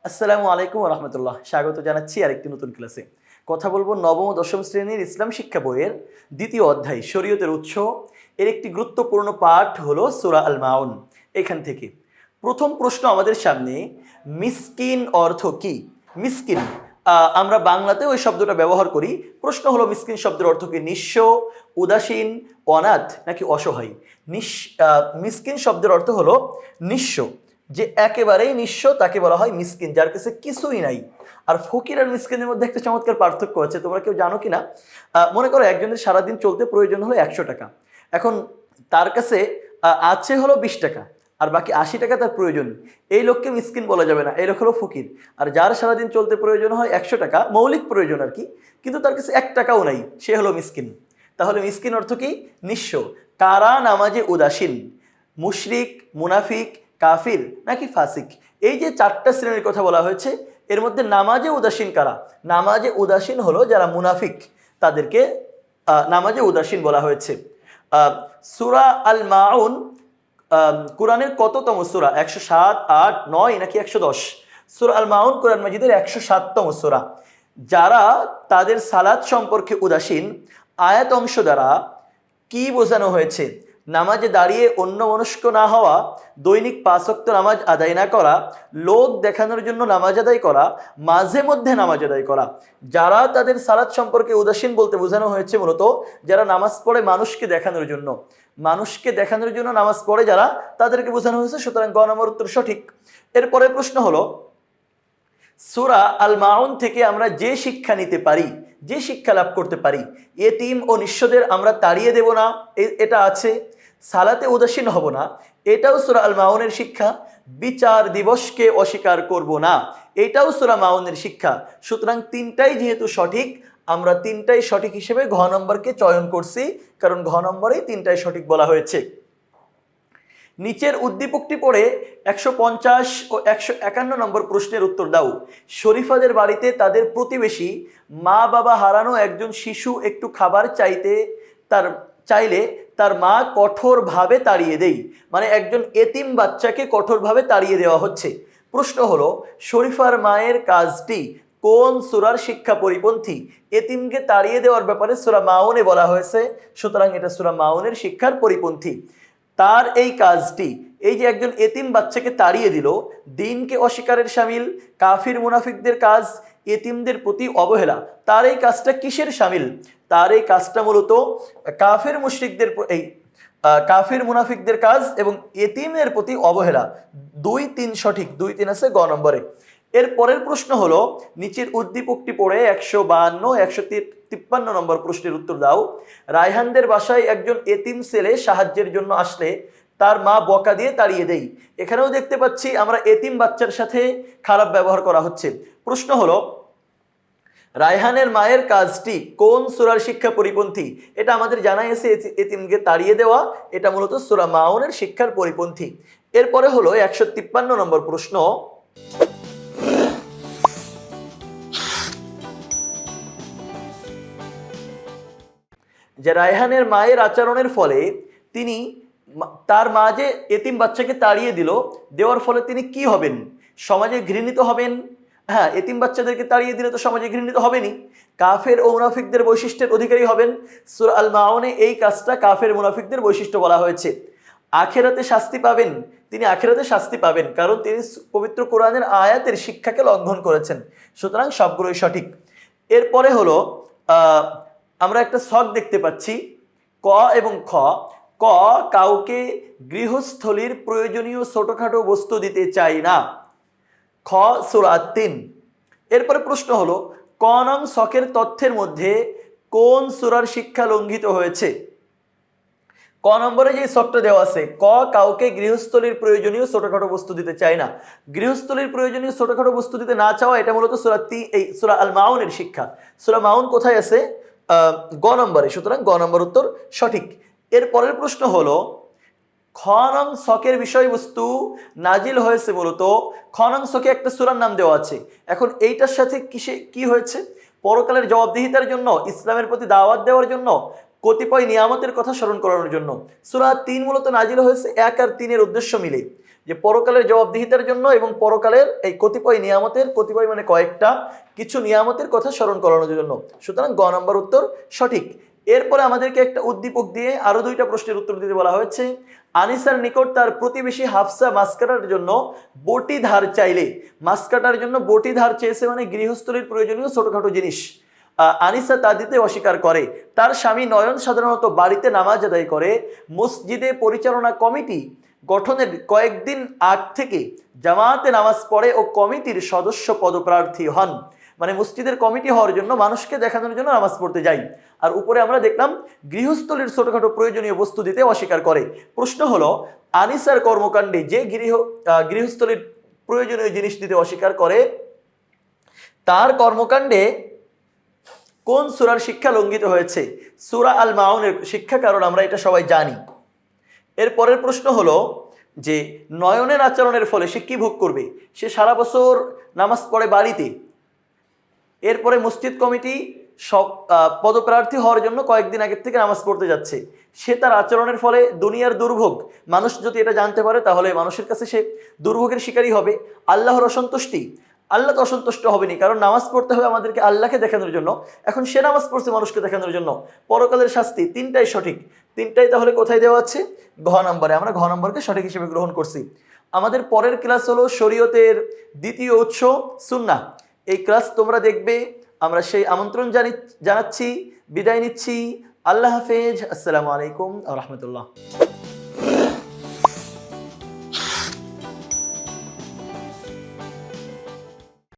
আসসালামু আলাইকুম রহমতুল্লাহ। স্বাগত জানাচ্ছি আরেকটি নতুন ক্লাসে। কথা বলবো নবম ও দশম শ্রেণীর ইসলাম শিক্ষা বইয়ের দ্বিতীয় অধ্যায় শরীয়তের উৎস এর একটি গুরুত্বপূর্ণ পাঠ হলো সূরা আল মাউন। এখান থেকে প্রথম প্রশ্ন আমাদের সামনে, মিসকিন অর্থ কি? মিসকিন আমরা বাংলাতে ওই শব্দটা ব্যবহার করি। প্রশ্ন হলো মিসকিন শব্দের অর্থ কি? নিঃস্ব, উদাসীন, অনাথ নাকি অসহায়? মিসকিন শব্দের অর্থ হলো নিঃস্ব, যে একেবারেই নিঃস্ব তাকে বলা হয় মিসকিন, যার কাছে কিছুই নাই। আর ফকির আর মিসকিনের মধ্যে একটা চমৎকার পার্থক্য আছে, তোমরা কেউ জানো কিনা? মনে করো একজনের সারাদিন চলতে প্রয়োজন হলো 100 টাকা। এখন তার কাছে আছে হলো 20 টাকা, আর বাকি 80 টাকা তার প্রয়োজন। এই লোককে মিসকিন বলা যাবে না, এই লোক হলো ফকির। আর যার সারাদিন চলতে প্রয়োজন হয় 100 টাকা, মৌলিক প্রয়োজন আর কি, কিন্তু তার কাছে 1 টাকাও নাই, সে হলো মিসকিন। তাহলে মিসকিন অর্থ কি? নিঃস্ব। কারা নামাজে উদাসীন? মুশরিক, মুনাফিক, কাফির নাকি ফাসিক? এই যে 4টা শ্রেণীর কথা বলা হয়েছে, এর মধ্যে নামাজে উদাসীন কারা? নামাজে উদাসীন হলো যারা মুনাফিক, তাদেরকে নামাজে উদাসীন বলা হয়েছে। সূরা আল মাউন কোরআনের কততম সূরা? 107, 8, 9 নাকি 110? সূরা আল মাউন কোরআন মাজিদের 107তম সূরা। যারা তাদের সালাত সম্পর্কে উদাসীন, আয়াত অংশ দ্বারা কি বোঝানো হয়েছে? নামাজে দাঁড়িয়ে অন্যমনস্ক না হওয়া, দৈনিক 5 ওয়াক্ত নামাজ আদায় না করা, লোক দেখানোর জন্য নামাজ আদায় করা, মাঝে মধ্যে নামাজ আদায় করা। যারা তাদের সালাত সম্পর্কে উদাসীন বলতে বোঝানো হয়েছে মূলত যারা নামাজ পড়ে মানুষকে দেখানোর জন্য, নামাজ পড়ে যারা, তাদেরকে বোঝানো হয়েছে। সুতরাং গ নম্বর উত্তর সঠিক। এরপরে প্রশ্ন হলো, সূরা আল মাউন থেকে আমরা যে শিক্ষা নিতে পারি, যে শিক্ষা লাভ করতে পারি, এতিম ও নিঃস্বদের আমরা তাড়িয়ে দেব না, এটা আছে। সালাতে উদাসীন হব না, এটাও সূরা আল মাউনের শিক্ষা। বিচার দিবসকে অস্বীকার করব না, এটাও সূরা মাউনের শিক্ষা। সুতরাং তিনটাই যেহেতু সঠিক, আমরা তিনটাই সঠিক হিসেবে ঘ নম্বরকে চয়ন করছি, কারণ ঘ নম্বরেই তিনটাই সঠিক বলা হয়েছে। নিচের উদ্দীপকটি পড়ে 150 ও 151 নম্বর প্রশ্নের উত্তর দাও। শরীফাদের বাড়িতে তাদের প্রতিবেশী মা বাবা হারানো একজন শিশু একটু খাবার চাইলে তার মা কঠোরভাবে তাড়িয়ে দেয়। মানে একজন এতিম বাচ্চাকে কঠোরভাবে তাড়িয়ে দেওয়া হচ্ছে। প্রশ্ন হলো, শরীফার মায়ের কাজটি কোন সূরার শিক্ষা পরিপন্থী? এতিমকে তাড়িয়ে দেওয়ার ব্যাপারে সূরা মাউনে বলা হয়েছে, সুতরাং এটা সূরা মাউনের শিক্ষার পরিপন্থী। তার এই কাজটি, এই যে একজন এতিম বাচ্চাকে তাড়িয়ে দিল, দিনকে অস্বীকারের শামিল, কাফির মুনাফিকদের কাজ, এতিমদের প্রতি অবহেলা। তার এই কাজটা কিসের শামিল? তার এই কাজটা মূলত কাফির মুনাফিকদের কাজ এবং এতিমের প্রতি অবহেলা। 2, 3 সঠিক, 2, 3 আছে গ নম্বরে। এর পরের প্রশ্ন হলো, নিচের উদ্দীপকটি পড়ে 152, 153 নম্বর প্রশ্নের উত্তর দাও। রায়হানদের বাসায় একজন এতিম ছেলে সাহায্যের জন্য আসলে তার মা বকা দিয়ে তাড়িয়ে দেয়। এখানেও দেখতে পাচ্ছি আমরা এতিম বাচ্চার সাথে খারাপ ব্যবহার করা হচ্ছে। প্রশ্ন হলো, রায়হানের মায়ের কাজটি কোন সূরার শিক্ষা পরিপন্থী? এটা আমাদের জানাই আছে, এতিমকে তাড়িয়ে দেওয়া, এটা মূলত সূরা মাউনের শিক্ষার পরিপন্থী। এরপরে হলো 153 নম্বর প্রশ্ন। যে রায়হানের মায়ের আচরণের ফলে তার মা যে এতিম বাচ্চাকে তাড়িয়ে দেওয়ার ফলে তিনি কি হবেন? সমাজে ঘৃণিত হবেন। হ্যাঁ, এতিম বাচ্চাদেরকে তাড়িয়ে দিলে তো সমাজে ঘৃণিত হবেনই। কাফের ও মুনাফিকদের বৈশিষ্ট্যের অধিকারী হবেন। সূরা আল মাউনে এই কাজটা কাফের মুনাফিকদের বৈশিষ্ট্য বলা হয়েছে। আখেরাতে শাস্তি পাবেন, তিনি আখেরাতে শাস্তি পাবেন, কারণ তিনি পবিত্র কোরআনের আয়াতের শিক্ষাকে লঙ্ঘন করেছেন। সুতরাং সবগুলোই সঠিক। এরপরে হলো, আমরা একটা ছক দেখতে পাচ্ছি, ক এবং খ। ক, কাউকে গৃহস্থলীর প্রয়োজনীয় ছোটখাটো বস্তু দিতে চাই না। খ, সূরা 3। এরপরে প্রশ্ন হলো, ক নং ছকের তথ্যের মধ্যে কোন সূরার শিক্ষা লঙ্ঘিত হয়েছে? ক নম্বরে যে ছকটা দেওয়া আছে, ক, কাউকে গৃহস্থলীর প্রয়োজনীয় ছোটখাটো বস্তু দিতে চায় না। গৃহস্থলীর প্রয়োজনীয় ছোটখাটো বস্তু দিতে না চাওয়া, এটা মূলত সূরা আল মাউনের শিক্ষা। সূরা মাউন কোথায় আছে? গ নম্বরে, সুতরাং গ নম্বর উত্তর সঠিক। এর পরের প্রশ্ন হলো, খ নং ছকের বিষয়বস্তু নাজিল হয়েছে মূলত, খ নং ছকে একটা সূরার নাম দেওয়া আছে। এখন এইটার সাথে কি হয়েছে? পরকালের জবাবদিহিতার জন্য, ইসলামের প্রতি দাওয়াত দেওয়ার জন্য, কতিপয় নিয়ামতের কথা স্মরণ করানোর জন্য। সূরা 3 মূলত নাজিল হয়েছে 1 আর 3 এর উদ্দেশ্য মিলে। যে পরকালের জবাবদিহিতার জন্য এবং পরকালের এই কতিপয় নিয়ামতের, কতিপয় মানে কয়েকটা কিছু নিয়ামতের কথা স্মরণ করানোর জন্য। সুতরাং গ নম্বর উত্তর সঠিক। এরপরে আমাদেরকে একটা উদ্দীপক দিয়ে আরো 2টা প্রশ্নের উত্তর দিতে বলা হয়েছে। আনিসার নিকট তার প্রতিবেশী হাফসা মাছ কাটার জন্য বটি ধার চাইলে, মাছ কাটার জন্য বটি ধার চেয়েছে মানে গৃহস্থলীর প্রয়োজনীয় ছোটখাটো জিনিস। আনিসা তা দিতে অস্বীকার করে। তার স্বামী নয়ন সাধারণত বাড়িতে নামাজ আদায় করে। মসজিদে পরিচালনা কমিটি গঠনের কয়েকদিন আগ থেকে জামাতে নামাজ পড়ে ও কমিটির সদস্য পদপ্রার্থী হন। মানে মসজিদের কমিটি হওয়ার জন্য, মানুষকে দেখানোর জন্য নামাজ পড়তে যাই। আর উপরে আমরা দেখলাম গৃহস্থলীর ছোটখাটো প্রয়োজনীয় বস্তু দিতে অস্বীকার করে। প্রশ্ন হলো, আনিসার কর্মকাণ্ডে যে গৃহস্থলীর প্রয়োজনীয় জিনিস দিতে অস্বীকার করে, তার কর্মকাণ্ডে কোন সূরার শিক্ষা লঙ্ঘিত হয়েছে? সূরা আল মাউনের শিক্ষা, কারণ আমরা এটা সবাই জানি। এর পরের প্রশ্ন হলো যে নয়নের আচরণের ফলে সে কি ভোগ করবে? সে সারা বছর নামাজ পড়ে বাড়িতে, এরপরে মসজিদ কমিটি সব পদপ্রার্থী হওয়ার জন্য কয়েকদিন আগের থেকে নামাজ পড়তে যাচ্ছে। সে তার আচরণের ফলে দুনিয়ার দুর্ভোগ, মানুষ যদি এটা জানতে পারে তাহলে মানুষের কাছে সে দুর্ভোগের শিকারী হবে। আল্লাহর অসন্তুষ্টি, আল্লাহ তো অসন্তুষ্ট হবেনি, কারণ নামাজ পড়তে হবে আমাদেরকে আল্লাহকে দেখানোর জন্য। এখন সে নামাজ পড়ছে মানুষকে দেখানোর জন্য। পরকালের শাস্তি, তিনটাই সঠিক। তিনটাই তাহলে কোথায় দেওয়া আছে? ঘ নম্বরে। আমরা ঘ নম্বরকে সঠিক হিসেবে গ্রহণ করছি। আমাদের পরের ক্লাস হলো শরীয়তের দ্বিতীয় উৎস সুন্নাহ। এই ক্লাস তোমরা দেখবে। আমরা সেই আমন্ত্রণ জানাচ্ছি। বিদায় নিচ্ছি। আল্লাহ হাফেজ। আসসালামু আলাইকুম ওয়া রাহমাতুল্লাহ।